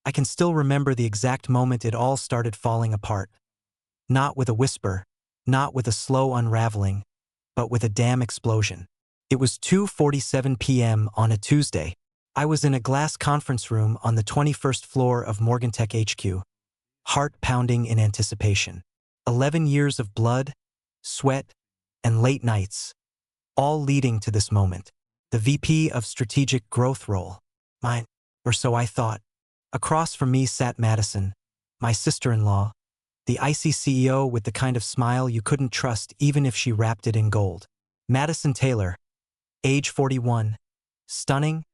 I can still remember the exact moment it all started falling apart. Not with a whisper, not with a slow unraveling, but with a damn explosion. It was 2:47 p.m. on a Tuesday. I was in a glass conference room on the 21st floor of Morgantech HQ, heart pounding in anticipation. 11 years of blood, sweat, and late nights, all leading to this moment. The VP of Strategic Growth role. Mine, or so I thought. Across from me sat Madison, my sister-in-law, the icy CEO with the kind of smile you couldn't trust even if she wrapped it in gold. Madison Taylor, age 41, stunning,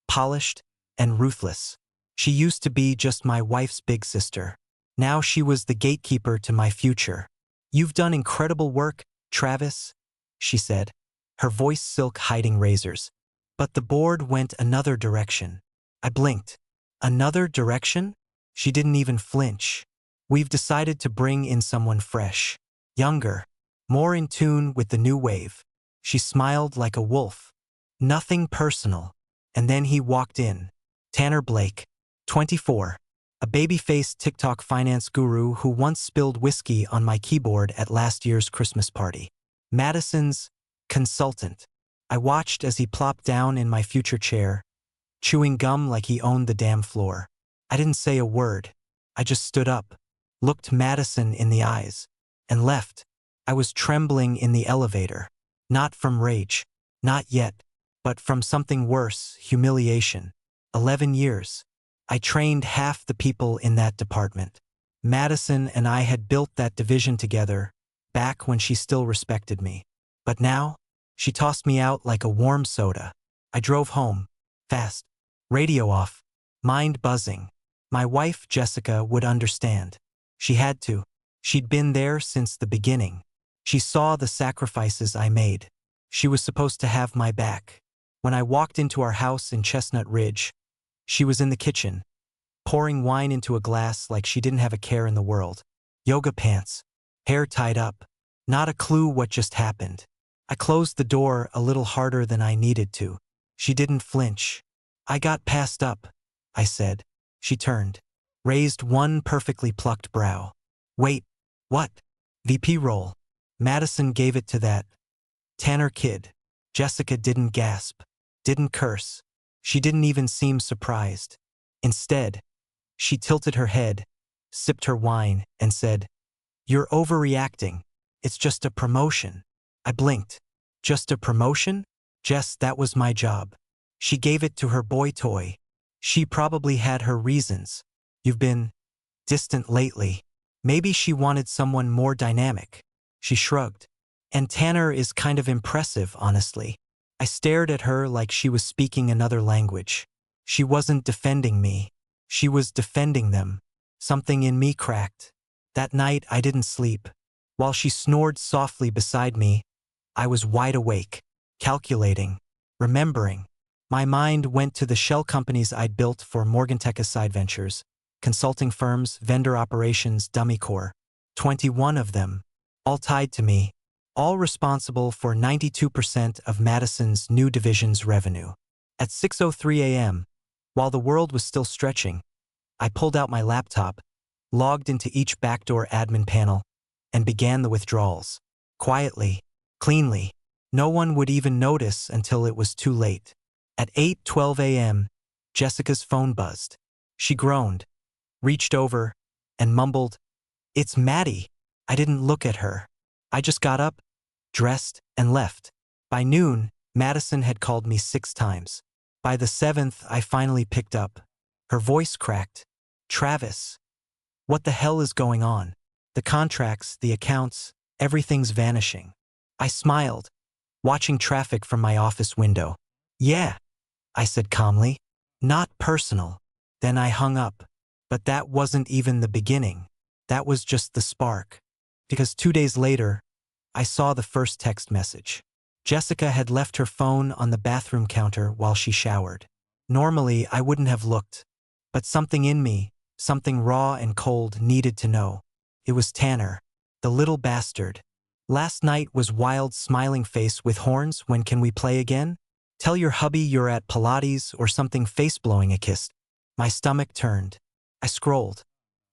polished, and ruthless. She used to be just my wife's big sister. Now she was the gatekeeper to my future. "You've done incredible work, Travis," she said, her voice silk hiding razors. But the board went another direction. I blinked. Another direction? She didn't even flinch. "We've decided to bring in someone fresh, younger, more in tune with the new wave." She smiled like a wolf. "Nothing personal." And then he walked in. Tanner Blake, 24, a baby-faced TikTok finance guru who once spilled whiskey on my keyboard at last year's Christmas party. Madison's consultant. I watched as he plopped down in my future chair, chewing gum like he owned the damn floor. I didn't say a word. I just stood up, looked Madison in the eyes, and left. I was trembling in the elevator. Not from rage. Not yet. But from something worse, humiliation. 11 years. I trained half the people in that department. Madison and I had built that division together, back when she still respected me. But now, she tossed me out like a warm soda. I drove home, fast, radio off, mind buzzing. My wife, Jessica, would understand. She had to. She'd been there since the beginning. She saw the sacrifices I made. She was supposed to have my back. When I walked into our house in Chestnut Ridge, she was in the kitchen, pouring wine into a glass like she didn't have a care in the world. Yoga pants, hair tied up, not a clue what just happened. I closed the door a little harder than I needed to. She didn't flinch. "I got passed up," I said. She turned, raised one perfectly plucked brow. "Wait, what?" "VP role." Madison gave it to that Tanner kid. Jessica didn't gasp, didn't curse. She didn't even seem surprised. Instead, she tilted her head, sipped her wine, and said, "You're overreacting. It's just a promotion." I blinked. "Just a promotion?" "Jess, that was my job. She gave it to her boy toy. She probably had her reasons. You've been distant lately. Maybe she wanted someone more dynamic." She shrugged. "And Tanner is kind of impressive, honestly." I stared at her like she was speaking another language. She wasn't defending me. She was defending them. Something in me cracked. That night I didn't sleep. While she snored softly beside me, I was wide awake, calculating, remembering. My mind went to the shell companies I'd built for Morgantech side ventures, consulting firms, vendor operations, dummy corps. 21 of them, all tied to me, all responsible for 92% of Madison's new division's revenue. At 6:03 a.m., while the world was still stretching, I pulled out my laptop, logged into each backdoor admin panel, and began the withdrawals. Quietly, cleanly. No one would even notice until it was too late. At 8:12 a.m., Jessica's phone buzzed. She groaned, reached over, and mumbled, "It's Maddie." I didn't look at her. I just got up, dressed, and left. By noon, Madison had called me 6 times. By the 7th, I finally picked up. Her voice cracked. "Travis, what the hell is going on? The contracts, the accounts, everything's vanishing." I smiled, watching traffic from my office window. "Yeah," I said calmly. "Not personal." Then I hung up. But that wasn't even the beginning. That was just the spark. Because 2 days later, I saw the first text message. Jessica had left her phone on the bathroom counter while she showered. Normally, I wouldn't have looked. But something in me, something raw and cold, needed to know. It was Tanner, the little bastard. "Last night was wild, smiling face with horns. When can we play again? Tell your hubby you're at Pilates," or something face-blowing a kiss. My stomach turned. I scrolled.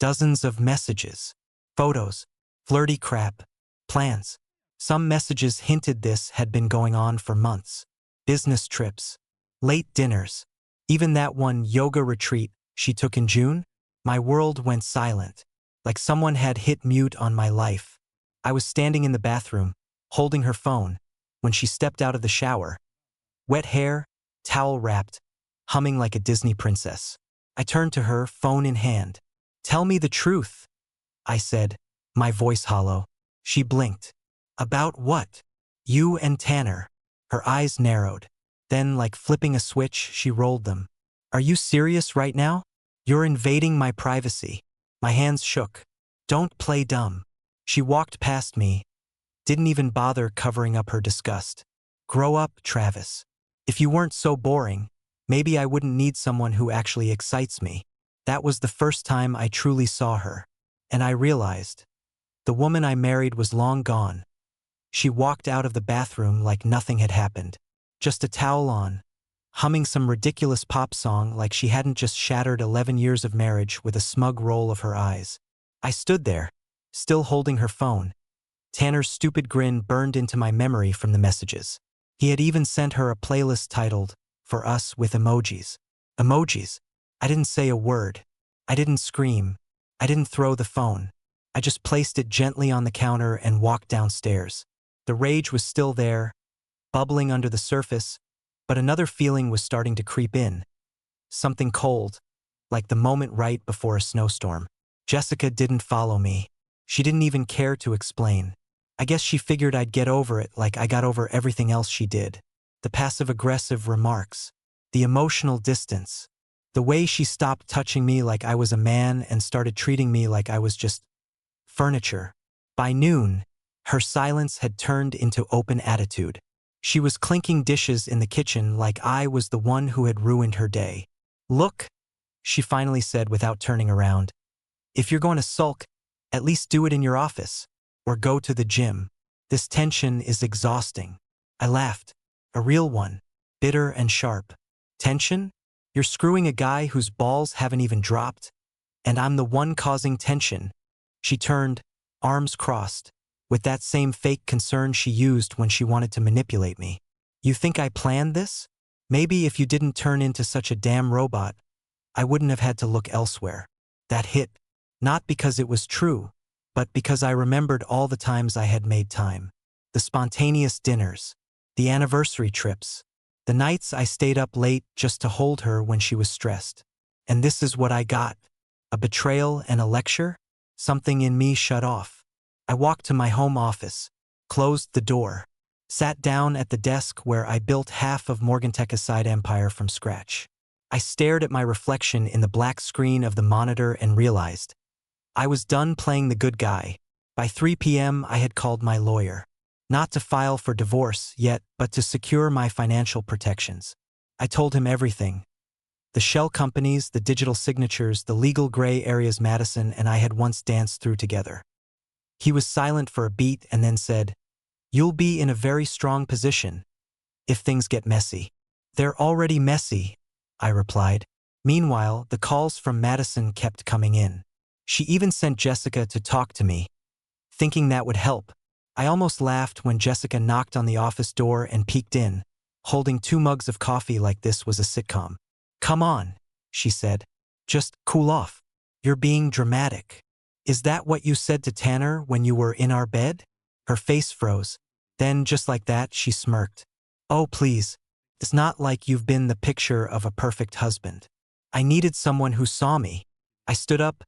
Dozens of messages. Photos. Flirty crap. Plans. Some messages hinted this had been going on for months. Business trips. Late dinners. Even that one yoga retreat she took in June? My world went silent, like someone had hit mute on my life. I was standing in the bathroom, holding her phone, when she stepped out of the shower. Wet hair, towel wrapped, humming like a Disney princess. I turned to her, phone in hand. "Tell me the truth," I said, my voice hollow. She blinked. "About what?" "You and Tanner." Her eyes narrowed. Then, like flipping a switch, she rolled them. "Are you serious right now? You're invading my privacy." My hands shook. "Don't play dumb." She walked past me, didn't even bother covering up her disgust. "Grow up, Travis. If you weren't so boring, maybe I wouldn't need someone who actually excites me." That was the first time I truly saw her. And I realized, the woman I married was long gone. She walked out of the bathroom like nothing had happened. Just a towel on, humming some ridiculous pop song like she hadn't just shattered 11 years of marriage with a smug roll of her eyes. I stood there, still holding her phone. Tanner's stupid grin burned into my memory from the messages. He had even sent her a playlist titled, "For Us," with emojis. Emojis. I didn't say a word. I didn't scream. I didn't throw the phone. I just placed it gently on the counter and walked downstairs. The rage was still there, bubbling under the surface, but another feeling was starting to creep in. Something cold, like the moment right before a snowstorm. Jessica didn't follow me. She didn't even care to explain. I guess she figured I'd get over it like I got over everything else she did. The passive-aggressive remarks. The emotional distance. The way she stopped touching me like I was a man and started treating me like I was just furniture. By noon, her silence had turned into open attitude. She was clinking dishes in the kitchen like I was the one who had ruined her day. "Look," she finally said without turning around. "If you're going to sulk, at least do it in your office. Or go to the gym. This tension is exhausting." I laughed. A real one. Bitter and sharp. "Tension? You're screwing a guy whose balls haven't even dropped? And I'm the one causing tension." She turned, arms crossed, with that same fake concern she used when she wanted to manipulate me. "You think I planned this? Maybe if you didn't turn into such a damn robot, I wouldn't have had to look elsewhere." That hit, not because it was true, but because I remembered all the times I had made time. The spontaneous dinners, the anniversary trips, the nights I stayed up late just to hold her when she was stressed. And this is what I got. A betrayal and a lecture? Something in me shut off. I walked to my home office, closed the door, sat down at the desk where I built half of Morganteca's side empire from scratch. I stared at my reflection in the black screen of the monitor and realized I was done playing the good guy. By 3 p.m. I had called my lawyer. Not to file for divorce yet, but to secure my financial protections. I told him everything. The shell companies, the digital signatures, the legal gray areas Madison and I had once danced through together. He was silent for a beat and then said, "You'll be in a very strong position if things get messy." "They're already messy," I replied. Meanwhile, the calls from Madison kept coming in. She even sent Jessica to talk to me, thinking that would help. I almost laughed when Jessica knocked on the office door and peeked in, holding 2 mugs of coffee like this was a sitcom. "Come on," she said. "Just cool off. You're being dramatic." "Is that what you said to Tanner when you were in our bed?" Her face froze. Then, just like that, she smirked. "Oh, please. It's not like you've been the picture of a perfect husband. I needed someone who saw me." I stood up,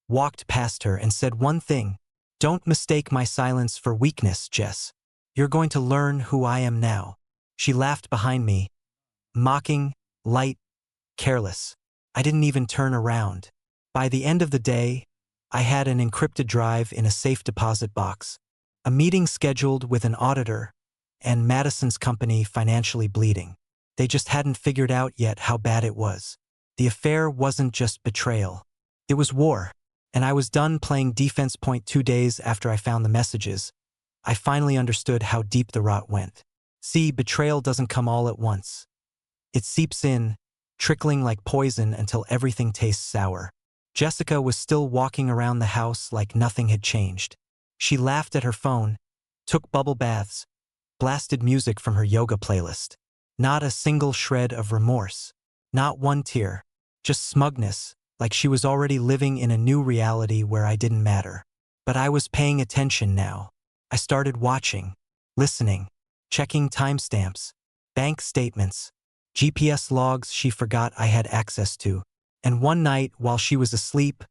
walked past her, and said one thing. "Don't mistake my silence for weakness, Jess. You're going to learn who I am now." She laughed behind me, mocking, light, careless. I didn't even turn around. By the end of the day, I had an encrypted drive in a safe deposit box, a meeting scheduled with an auditor, and Madison's company financially bleeding. They just hadn't figured out yet how bad it was. The affair wasn't just betrayal. It was war. And I was done playing defense point 2 days after I found the messages. I finally understood how deep the rot went. See, betrayal doesn't come all at once. It seeps in, trickling like poison until everything tastes sour. Jessica was still walking around the house like nothing had changed. She laughed at her phone, took bubble baths, blasted music from her yoga playlist. Not a single shred of remorse. Not one tear. Just smugness, like she was already living in a new reality where I didn't matter. But I was paying attention now. I started watching, listening, checking timestamps, bank statements, GPS logs she forgot I had access to. And one night, while she was asleep,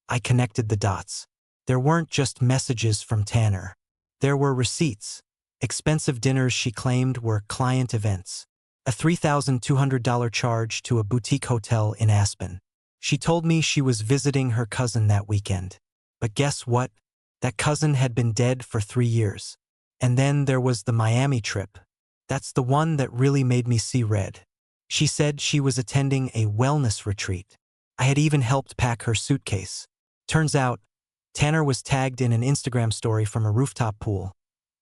I connected the dots. There weren't just messages from Tanner. There were receipts. Expensive dinners she claimed were client events. A $3,200 charge to a boutique hotel in Aspen. She told me she was visiting her cousin that weekend. But guess what? That cousin had been dead for 3 years. And then there was the Miami trip. That's the one that really made me see red. She said she was attending a wellness retreat. I had even helped pack her suitcase. Turns out, Tanner was tagged in an Instagram story from a rooftop pool.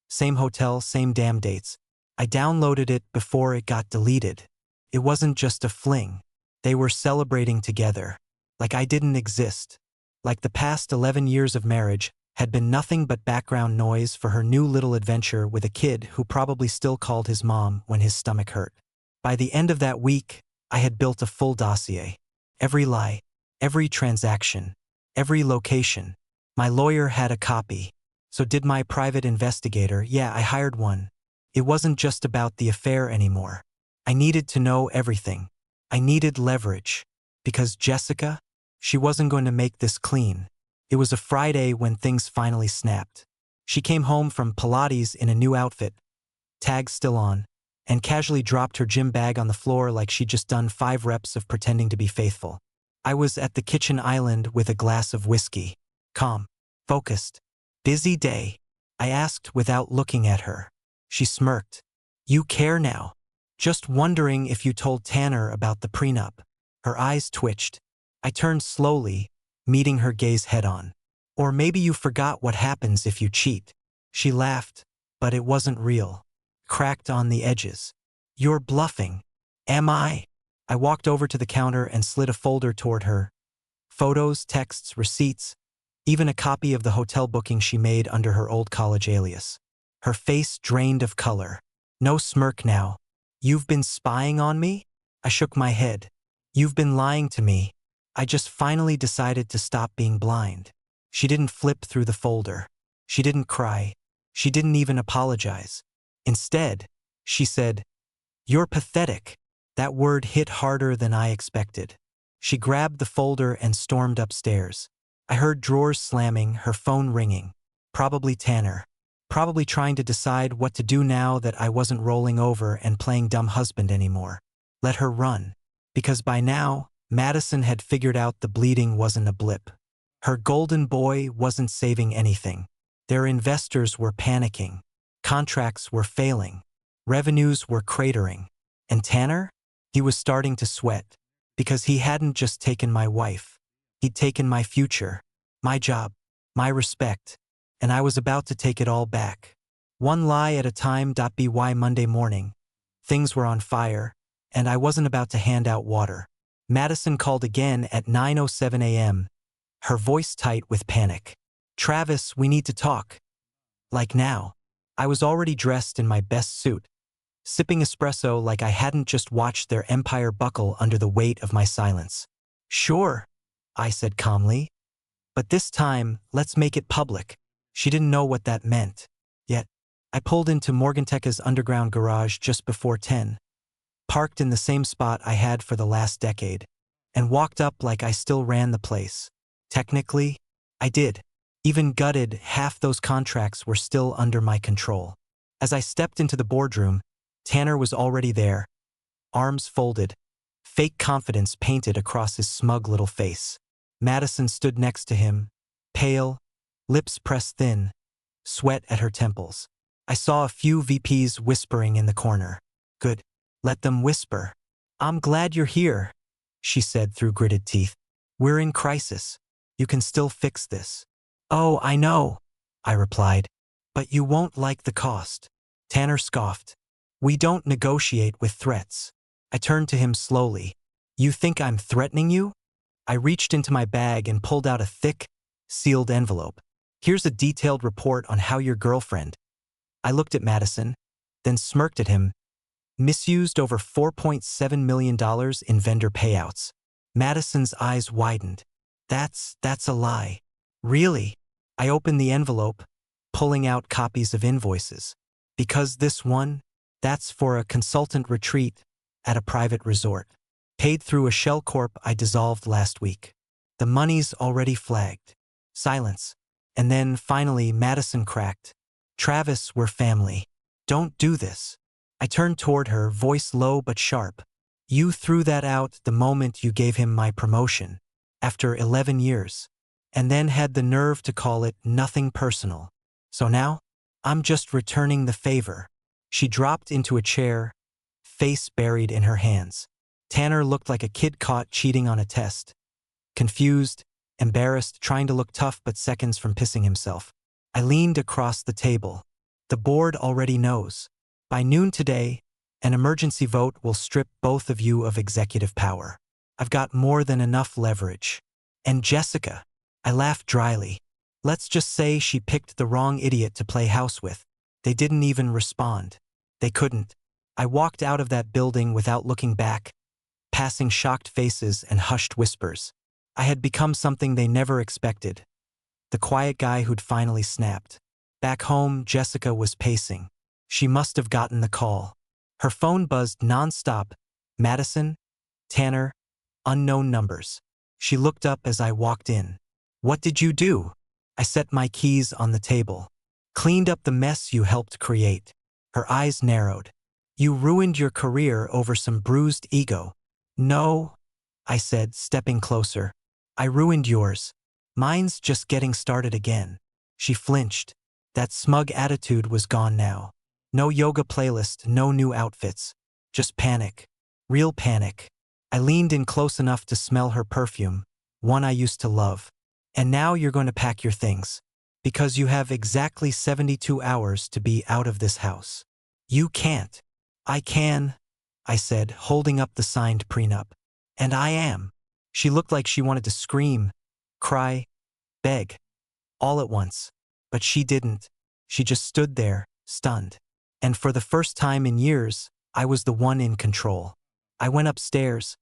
Same hotel, same damn dates. I downloaded it before it got deleted. It wasn't just a fling. They were celebrating together. Like I didn't exist. Like the past 11 years of marriage had been nothing but background noise for her new little adventure with a kid who probably still called his mom when his stomach hurt. By the end of that week, I had built a full dossier. Every lie, every transaction, every location. My lawyer had a copy. So did my private investigator. Yeah, I hired one. It wasn't just about the affair anymore. I needed to know everything. I needed leverage. Because Jessica, she wasn't going to make this clean. It was a Friday when things finally snapped. She came home from Pilates in a new outfit, tag still on, and casually dropped her gym bag on the floor like she'd just done 5 reps of pretending to be faithful. I was at the kitchen island with a glass of whiskey. Calm, focused. Busy day. I asked without looking at her. She smirked. You care now? Just wondering if you told Tanner about the prenup. Her eyes twitched. I turned slowly, meeting her gaze head-on. Or maybe you forgot what happens if you cheat. She laughed, but it wasn't real. Cracked on the edges. You're bluffing. Am I? I walked over to the counter and slid a folder toward her. Photos, texts, receipts, even a copy of the hotel booking she made under her old college alias. Her face drained of color. No smirk now. You've been spying on me? I shook my head. You've been lying to me. I just finally decided to stop being blind. She didn't flip through the folder. She didn't cry. She didn't even apologize. Instead, she said, You're pathetic. That word hit harder than I expected. She grabbed the folder and stormed upstairs. I heard drawers slamming, her phone ringing. Probably Tanner. Probably trying to decide what to do now that I wasn't rolling over and playing dumb husband anymore. Let her run. Because by now, Madison had figured out the bleeding wasn't a blip. Her golden boy wasn't saving anything. Their investors were panicking. Contracts were failing. Revenues were cratering. And Tanner? He was starting to sweat. Because he hadn't just taken my wife. He'd taken my future, my job, my respect. And I was about to take it all back. One lie at a time. By Monday morning, things were on fire, and I wasn't about to hand out water. Madison called again at 9:07 a.m., her voice tight with panic. Travis, we need to talk. Like now. I was already dressed in my best suit, sipping espresso like I hadn't just watched their empire buckle under the weight of my silence. Sure, I said calmly. But this time, let's make it public. She didn't know what that meant. Yet, I pulled into Morganteca's underground garage just before 10, parked in the same spot I had for the last decade, and walked up like I still ran the place. Technically, I did. Even gutted, half those contracts were still under my control. As I stepped into the boardroom, Tanner was already there, arms folded, fake confidence painted across his smug little face. Madison stood next to him, pale, lips pressed thin, sweat at her temples. I saw a few VPs whispering in the corner. Good. Let them whisper. I'm glad you're here, she said through gritted teeth. We're in crisis. You can still fix this. Oh, I know, I replied. But you won't like the cost. Tanner scoffed. We don't negotiate with threats. I turned to him slowly. You think I'm threatening you? I reached into my bag and pulled out a thick, sealed envelope. Here's a detailed report on how your girlfriend. I looked at Madison, then smirked at him. Misused over $4.7 million in vendor payouts. Madison's eyes widened. That's a lie. Really? I opened the envelope, pulling out copies of invoices. Because this one, that's for a consultant retreat at a private resort. Paid through a shell corp I dissolved last week. The money's already flagged. Silence. And then, finally, Madison cracked. Travis, we're family. Don't do this. I turned toward her, voice low but sharp. You threw that out the moment you gave him my promotion. After 11 years. And then had the nerve to call it nothing personal. So now, I'm just returning the favor. She dropped into a chair, face buried in her hands. Tanner looked like a kid caught cheating on a test. Confused, embarrassed, trying to look tough but seconds from pissing himself. I leaned across the table. The board already knows. By noon today, an emergency vote will strip both of you of executive power. I've got more than enough leverage. And Jessica, I laughed dryly. Let's just say she picked the wrong idiot to play house with. They didn't even respond. They couldn't. I walked out of that building without looking back, passing shocked faces and hushed whispers. I had become something they never expected. The quiet guy who'd finally snapped. Back home, Jessica was pacing. She must have gotten the call. Her phone buzzed nonstop. Madison, Tanner, unknown numbers. She looked up as I walked in. What did you do? I set my keys on the table. Cleaned up the mess you helped create. Her eyes narrowed. You ruined your career over some bruised ego. No, I said, stepping closer. I ruined yours. Mine's just getting started again. She flinched. That smug attitude was gone now. No yoga playlist, no new outfits. Just panic. Real panic. I leaned in close enough to smell her perfume, one I used to love. And now you're going to pack your things. Because you have exactly 72 hours to be out of this house. You can't. I can, I said, holding up the signed prenup. And I am. She looked like she wanted to scream, cry, beg, all at once. But she didn't. She just stood there, stunned. And for the first time in years, I was the one in control. I went upstairs,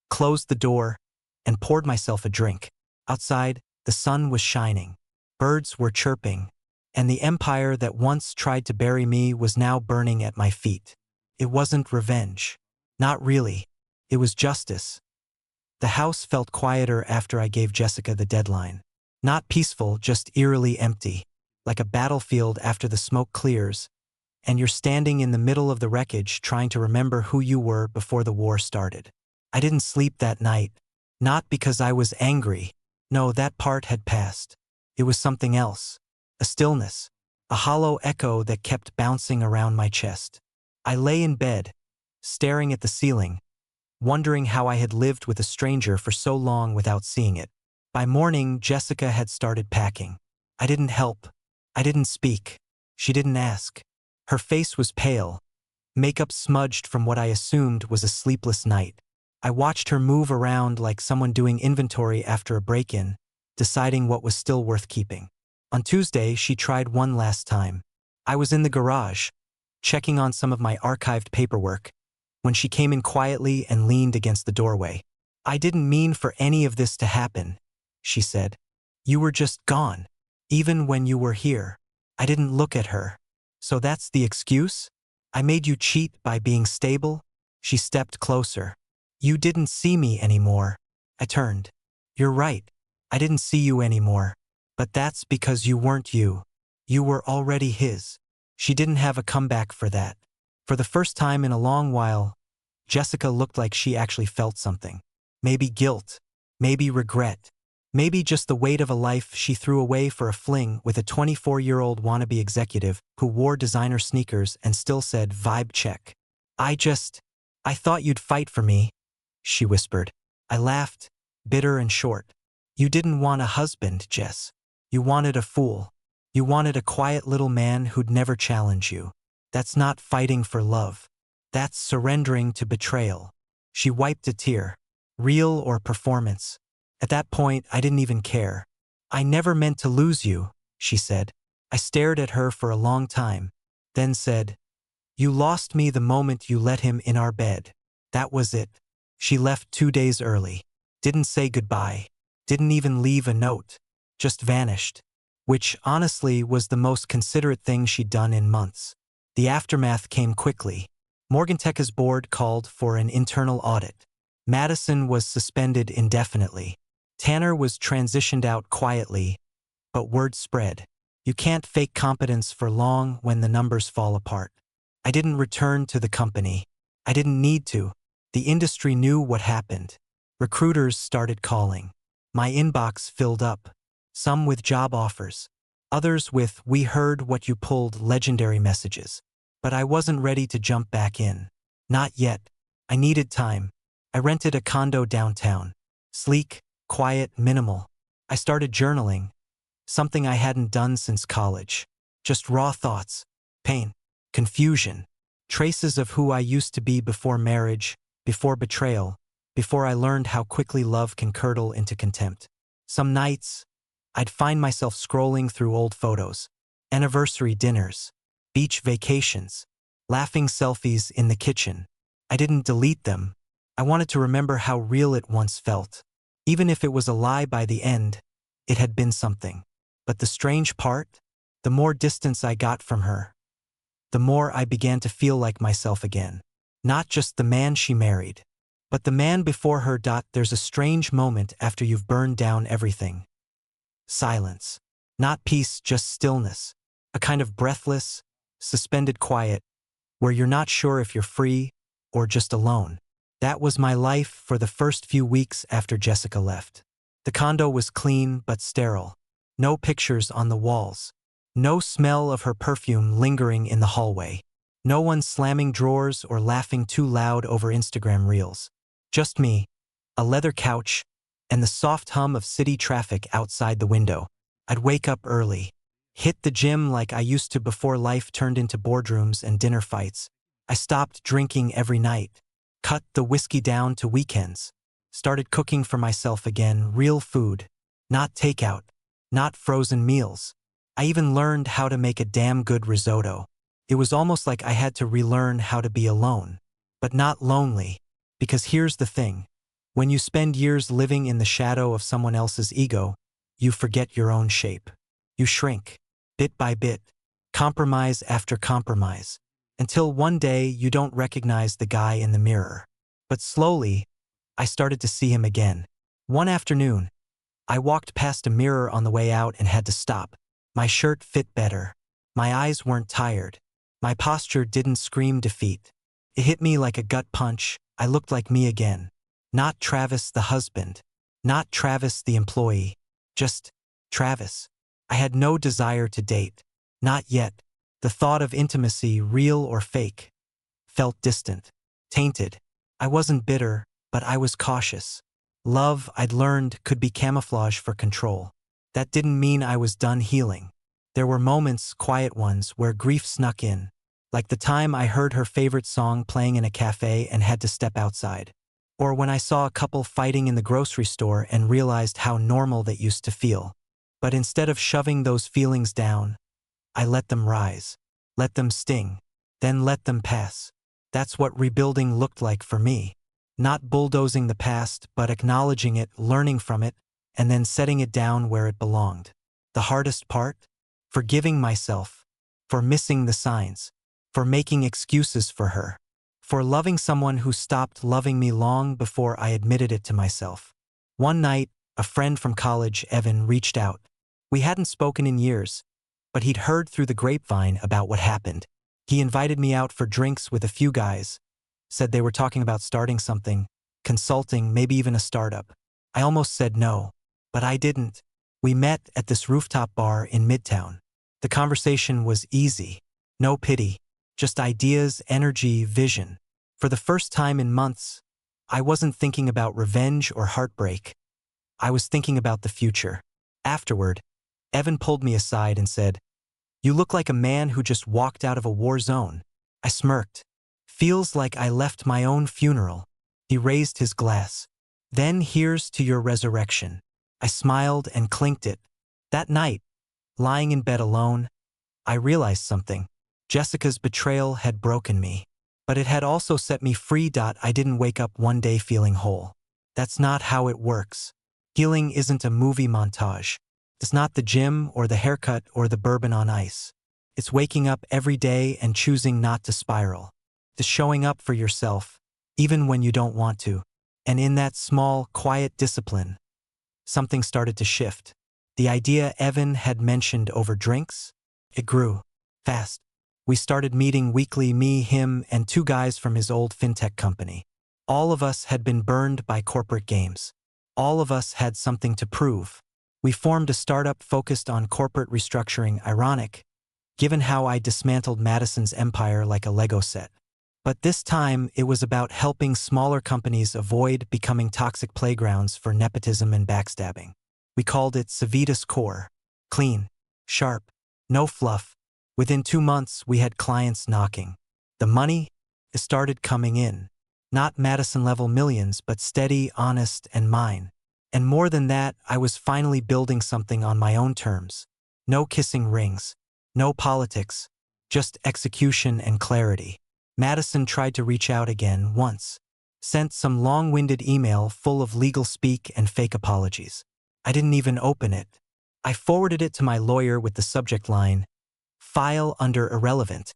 closed the door, and poured myself a drink. Outside, the sun was shining. Birds were chirping. And the empire that once tried to bury me was now burning at my feet. It wasn't revenge. Not really. It was justice. The house felt quieter after I gave Jessica the deadline. Not peaceful, just eerily empty. Like a battlefield after the smoke clears, and you're standing in the middle of the wreckage trying to remember who you were before the war started. I didn't sleep that night. Not because I was angry. No, that part had passed. It was something else. A stillness. A hollow echo that kept bouncing around my chest. I lay in bed, staring at the ceiling, wondering how I had lived with a stranger for so long without seeing it. By morning, Jessica had started packing. I didn't help. I didn't speak. She didn't ask. Her face was pale, makeup smudged from what I assumed was a sleepless night. I watched her move around like someone doing inventory after a break-in, deciding what was still worth keeping. On Tuesday, she tried one last time. I was in the garage, checking on some of my archived paperwork, when she came in quietly and leaned against the doorway. I didn't mean for any of this to happen, she said. You were just gone. Even when you were here. I didn't look at her. So that's the excuse? I made you cheat by being stable? She stepped closer. You didn't see me anymore. I turned. You're right. I didn't see you anymore. But that's because you weren't you. You were already his. She didn't have a comeback for that. For the first time in a long while, Jessica looked like she actually felt something. Maybe guilt. Maybe regret. Maybe just the weight of a life she threw away for a fling with a 24-year-old wannabe executive who wore designer sneakers and still said vibe check. I thought you'd fight for me, she whispered. I laughed, bitter and short. You didn't want a husband, Jess. You wanted a fool. You wanted a quiet little man who'd never challenge you. That's not fighting for love. That's surrendering to betrayal. She wiped a tear. Real or performance? At that point, I didn't even care. I never meant to lose you, she said. I stared at her for a long time, then said, you lost me the moment you let him in our bed. That was it. She left 2 days early. Didn't say goodbye. Didn't even leave a note. Just vanished. Which, honestly, was the most considerate thing she'd done in months. The aftermath came quickly. Morganteca's board called for an internal audit. Madison was suspended indefinitely. Tanner was transitioned out quietly, but word spread. You can't fake competence for long when the numbers fall apart. I didn't return to the company. I didn't need to. The industry knew what happened. Recruiters started calling. My inbox filled up. Some with job offers. Others with, we heard what you pulled, legendary messages. But I wasn't ready to jump back in. Not yet. I needed time. I rented a condo downtown. Sleek, quiet, minimal. I started journaling. Something I hadn't done since college. Just raw thoughts. Pain. Confusion. Traces of who I used to be before marriage, before betrayal, before I learned how quickly love can curdle into contempt. Some nights, I'd find myself scrolling through old photos. Anniversary dinners. Beach vacations. Laughing selfies in the kitchen. I didn't delete them. I wanted to remember how real it once felt. Even if it was a lie by the end, it had been something. But the strange part? The more distance I got from her, the more I began to feel like myself again. Not just the man she married, but the man before her. There's a strange moment after you've burned down everything. Silence. Not peace, just stillness. A kind of breathless, suspended quiet, where you're not sure if you're free or just alone. That was my life for the first few weeks after Jessica left. The condo was clean but sterile. No pictures on the walls. No smell of her perfume lingering in the hallway. No one slamming drawers or laughing too loud over Instagram reels. Just me, a leather couch, and the soft hum of city traffic outside the window. I'd wake up early, hit the gym like I used to before life turned into boardrooms and dinner fights. I stopped drinking every night, cut the whiskey down to weekends, started cooking for myself again, real food, not takeout, not frozen meals. I even learned how to make a damn good risotto. It was almost like I had to relearn how to be alone, but not lonely. Because here's the thing. When you spend years living in the shadow of someone else's ego, you forget your own shape. You shrink, bit by bit, compromise after compromise, until one day you don't recognize the guy in the mirror. But slowly, I started to see him again. One afternoon, I walked past a mirror on the way out and had to stop. My shirt fit better. My eyes weren't tired. My posture didn't scream defeat. It hit me like a gut punch. I looked like me again. Not Travis the husband. Not Travis the employee. Just Travis. I had no desire to date. Not yet. The thought of intimacy, real or fake, felt distant, tainted. I wasn't bitter, but I was cautious. Love, I'd learned, could be camouflage for control. That didn't mean I was done healing. There were moments, quiet ones, where grief snuck in. Like the time I heard her favorite song playing in a cafe and had to step outside. Or when I saw a couple fighting in the grocery store and realized how normal that used to feel. But instead of shoving those feelings down, I let them rise. Let them sting. Then let them pass. That's what rebuilding looked like for me. Not bulldozing the past, but acknowledging it, learning from it, and then setting it down where it belonged. The hardest part? Forgiving myself. For missing the signs. For making excuses for her. For loving someone who stopped loving me long before I admitted it to myself. One night, a friend from college, Evan, reached out. We hadn't spoken in years, but he'd heard through the grapevine about what happened. He invited me out for drinks with a few guys. Said they were talking about starting something, consulting, maybe even a startup. I almost said no. But I didn't. We met at this rooftop bar in Midtown. The conversation was easy. No pity. Just ideas, energy, vision. For the first time in months, I wasn't thinking about revenge or heartbreak. I was thinking about the future. Afterward, Evan pulled me aside and said, "You look like a man who just walked out of a war zone." I smirked. "Feels like I left my own funeral." He raised his glass. Then here's to your resurrection. I smiled and clinked it. That night, lying in bed alone, I realized something. Jessica's betrayal had broken me. But it had also set me free. I didn't wake up one day feeling whole. That's not how it works. Healing isn't a movie montage. It's not the gym or the haircut or the bourbon on ice. It's waking up every day and choosing not to spiral. It's showing up for yourself, even when you don't want to. And in that small, quiet discipline, something started to shift. The idea Evan had mentioned over drinks, it grew fast. We started meeting weekly, me, him, and two guys from his old fintech company. All of us had been burned by corporate games. All of us had something to prove. We formed a startup focused on corporate restructuring, ironic, given how I dismantled Madison's empire like a Lego set. But this time, it was about helping smaller companies avoid becoming toxic playgrounds for nepotism and backstabbing. We called it Civitas Core. Clean, sharp, no fluff. Within 2 months, we had clients knocking. The money started coming in. Not Madison-level millions, but steady, honest, and mine. And more than that, I was finally building something on my own terms. No kissing rings. No politics. Just execution and clarity. Madison tried to reach out again once. Sent some long-winded email full of legal speak and fake apologies. I didn't even open it. I forwarded it to my lawyer with the subject line, "File under irrelevant."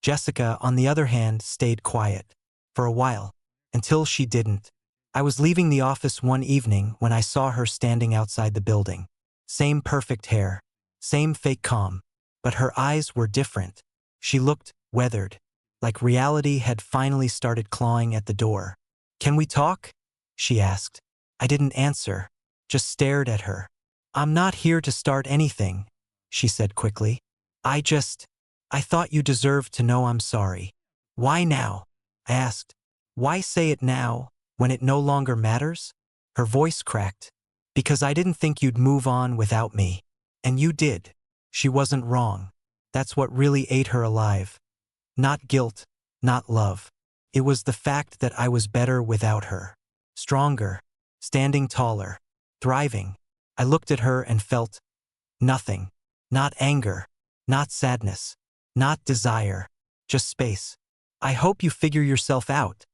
Jessica, on the other hand, stayed quiet. For a while. Until she didn't. I was leaving the office one evening when I saw her standing outside the building. Same perfect hair. Same fake calm. But her eyes were different. She looked weathered. Like reality had finally started clawing at the door. "Can we talk?" she asked. I didn't answer. Just stared at her. "I'm not here to start anything," she said quickly. I thought you deserved to know I'm sorry." "Why now?" I asked. "Why say it now, when it no longer matters?" Her voice cracked. "Because I didn't think you'd move on without me. And you did." She wasn't wrong. That's what really ate her alive. Not guilt, not love. It was the fact that I was better without her. Stronger, standing taller, thriving. I looked at her and felt nothing. Not anger, not sadness, not desire, just space. "I hope you figure yourself out,"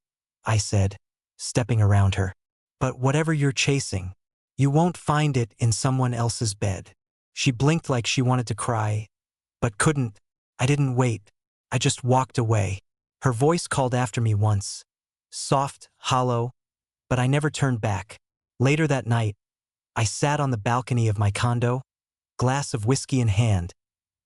I said, stepping around her. "But whatever you're chasing, you won't find it in someone else's bed." She blinked like she wanted to cry, but couldn't. I didn't wait. I just walked away. Her voice called after me once. Soft, hollow, but I never turned back. Later that night, I sat on the balcony of my condo, glass of whiskey in hand,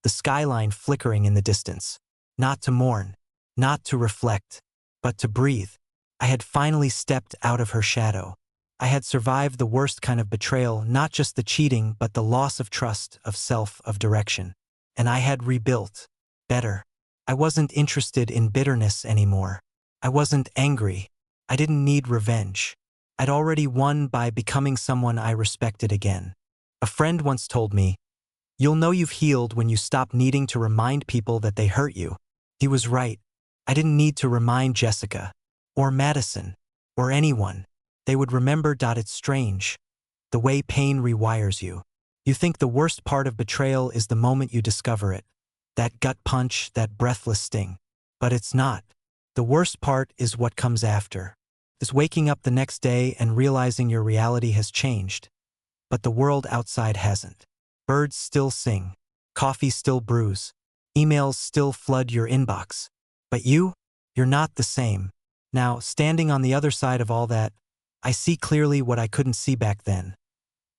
the skyline flickering in the distance. Not to mourn, not to reflect, but to breathe. I had finally stepped out of her shadow. I had survived the worst kind of betrayal, not just the cheating, but the loss of trust, of self, of direction. And I had rebuilt. Better. I wasn't interested in bitterness anymore. I wasn't angry. I didn't need revenge. I'd already won by becoming someone I respected again. A friend once told me, "You'll know you've healed when you stop needing to remind people that they hurt you." He was right. I didn't need to remind Jessica, or Madison, or anyone. They would remember. It's strange. The way pain rewires you. You think the worst part of betrayal is the moment you discover it. That gut punch, that breathless sting. But it's not. The worst part is what comes after. Is waking up the next day and realizing your reality has changed. But the world outside hasn't. Birds still sing. Coffee still brews. Emails still flood your inbox. But you're not the same. Now, standing on the other side of all that, I see clearly what I couldn't see back then.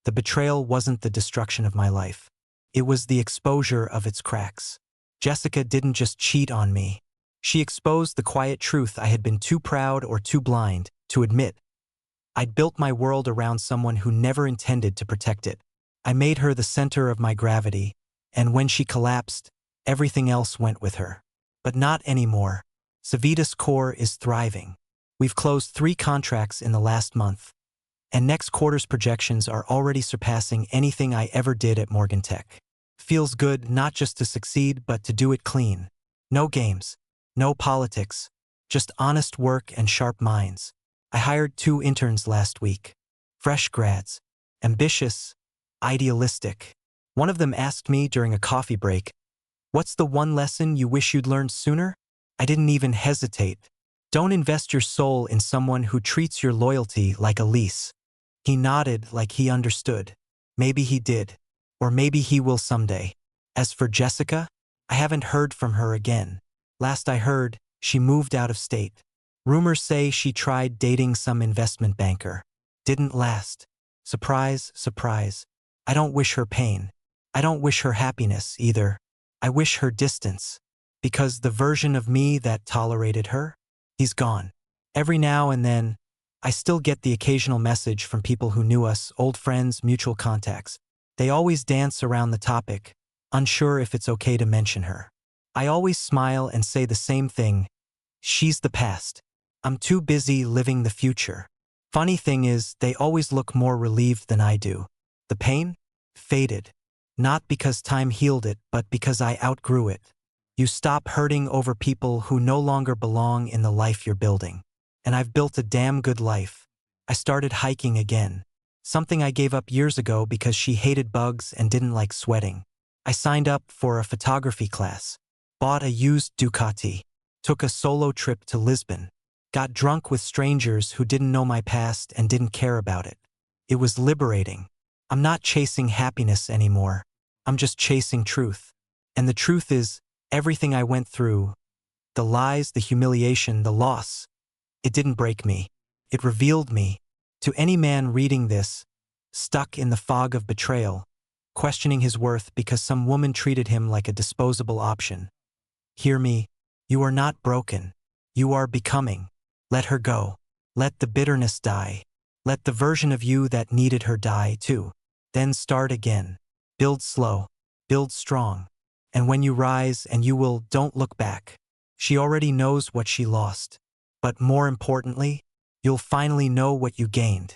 The betrayal wasn't the destruction of my life. It was the exposure of its cracks. Jessica didn't just cheat on me. She exposed the quiet truth I had been too proud or too blind to admit. I'd built my world around someone who never intended to protect it. I made her the center of my gravity, and when she collapsed, everything else went with her. But not anymore. Civitas Core is thriving. We've closed 3 contracts in the last month, and next quarter's projections are already surpassing anything I ever did at Morgan Tech. Feels good not just to succeed, but to do it clean. No games, no politics, just honest work and sharp minds. I hired 2 interns last week. Fresh grads. Ambitious. Idealistic. One of them asked me during a coffee break, "What's the one lesson you wish you'd learned sooner?" I didn't even hesitate. Don't invest your soul in someone who treats your loyalty like a lease. He nodded like he understood. Maybe he did. Or maybe he will someday. As for Jessica, I haven't heard from her again. Last I heard, she moved out of state. Rumors say she tried dating some investment banker. Didn't last. Surprise, surprise. I don't wish her pain. I don't wish her happiness either. I wish her distance. Because the version of me that tolerated her, he's gone. Every now and then, I still get the occasional message from people who knew us, old friends, mutual contacts. They always dance around the topic, unsure if it's okay to mention her. I always smile and say the same thing. She's the past. I'm too busy living the future. Funny thing is, they always look more relieved than I do. The pain? Faded. Not because time healed it, but because I outgrew it. You stop hurting over people who no longer belong in the life you're building. And I've built a damn good life. I started hiking again. Something I gave up years ago because she hated bugs and didn't like sweating. I signed up for a photography class. Bought a used Ducati. Took a solo trip to Lisbon. Got drunk with strangers who didn't know my past and didn't care about it. It was liberating. I'm not chasing happiness anymore. I'm just chasing truth. And the truth is, everything I went through, the lies, the humiliation, the loss, it didn't break me. It revealed me. To any man reading this, stuck in the fog of betrayal, questioning his worth because some woman treated him like a disposable option. Hear me, you are not broken. You are becoming. Let her go. Let the bitterness die. Let the version of you that needed her die too. Then start again. Build slow. Build strong. And when you rise and you will, don't look back. She already knows what she lost. But more importantly, you'll finally know what you gained.